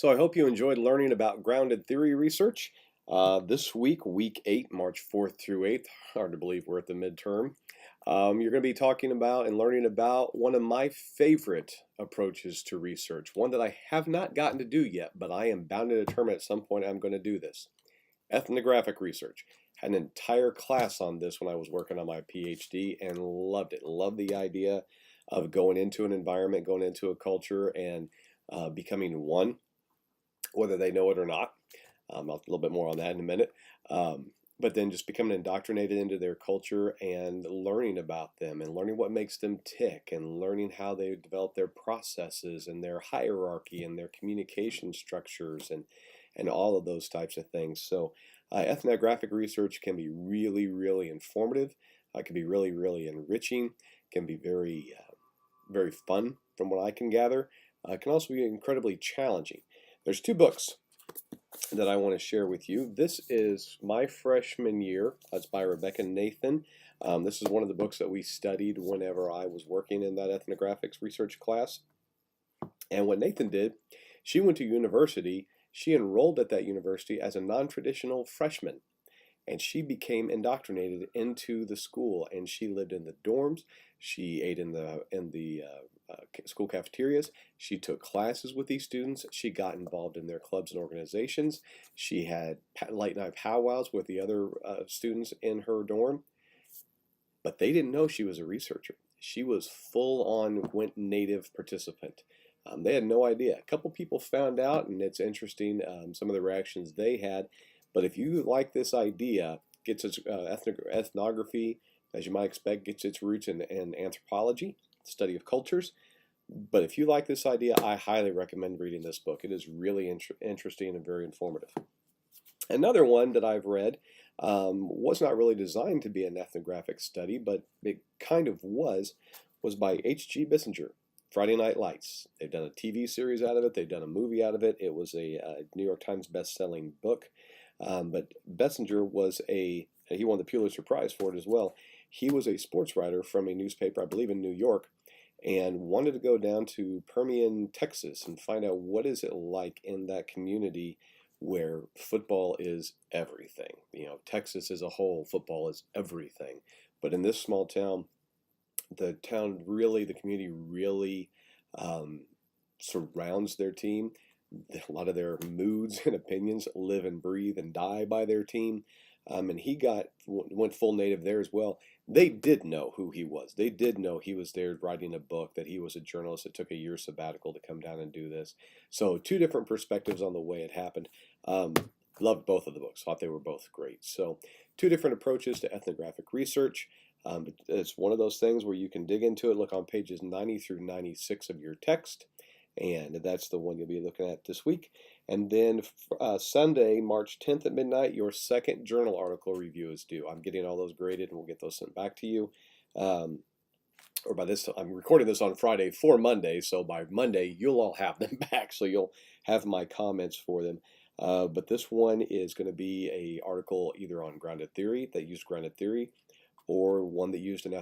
So I hope you enjoyed learning about grounded theory research. This week, week 8, March 4th through 8th, hard to believe we're at the midterm. You're going to be talking about and learning about one of my favorite approaches to research, one that I have not gotten to do yet, but I am bound and determined at some point I'm going to do this. Ethnographic research. Had an entire class on this when I was working on my PhD and loved it. Loved the idea of going into an environment, going into a culture, and becoming one whether they know it or not. A little bit more on that in a minute. But then just becoming indoctrinated into their culture and learning about them and learning what makes them tick and learning how they develop their processes and their hierarchy and their communication structures and all of those types of things. So ethnographic research can be really, really informative. Can be really, really enriching. Can be very, very fun from what I can gather. Can also be incredibly challenging. There's two books that I want to share with you. This is my freshman year. That's by Rebecca Nathan. This is one of the books that we studied whenever I was working in that ethnographics research class. And what Nathan did, she went to university. She enrolled at that university as a non-traditional freshman. And she became indoctrinated into the school, and she lived in the dorms. She ate in the school cafeterias. She took classes with these students. She got involved in their clubs and organizations. She had late night powwows with the other students in her dorm. But they didn't know she was a researcher. She was full on went native participant. They had no idea. A couple people found out, and it's interesting some of the reactions they had. But if you like this idea, gets its ethnography, as you might expect, gets its roots in anthropology, study of cultures. But if you like this idea, I highly recommend reading this book. It is really interesting and very informative. Another one that I've read was not really designed to be an ethnographic study, but it kind of was by H.G. Bissinger, Friday Night Lights. They've done a TV series out of it. They've done a movie out of it. It was a New York Times best-selling book. But Bissinger he won the Pulitzer Prize for it as well. He was a sports writer from a newspaper, I believe in New York, and wanted to go down to Permian, Texas, and find out what is it like in that community where football is everything. You know, Texas as a whole, football is everything. But in this small town, the community really surrounds their team. A lot of their moods and opinions live and breathe and die by their team. And he went full native there as well. They did know who he was. They did know he was there writing a book, that he was a journalist that took a year sabbatical to come down and do this. So two different perspectives on the way it happened. Loved both of the books. Thought they were both great. So two different approaches to ethnographic research. It's one of those things where you can dig into it, look on pages 90 through 96 of your text. And that's the one you'll be looking at this week. And then Sunday, March 10th at midnight, your second journal article review is due. I'm getting all those graded, and we'll get those sent back to you. Or by this time, I'm recording this on Friday for Monday, so by Monday, you'll all have them back. So you'll have my comments for them. But this one is going to be an article either on grounded theory, that used grounded theory, or one that used an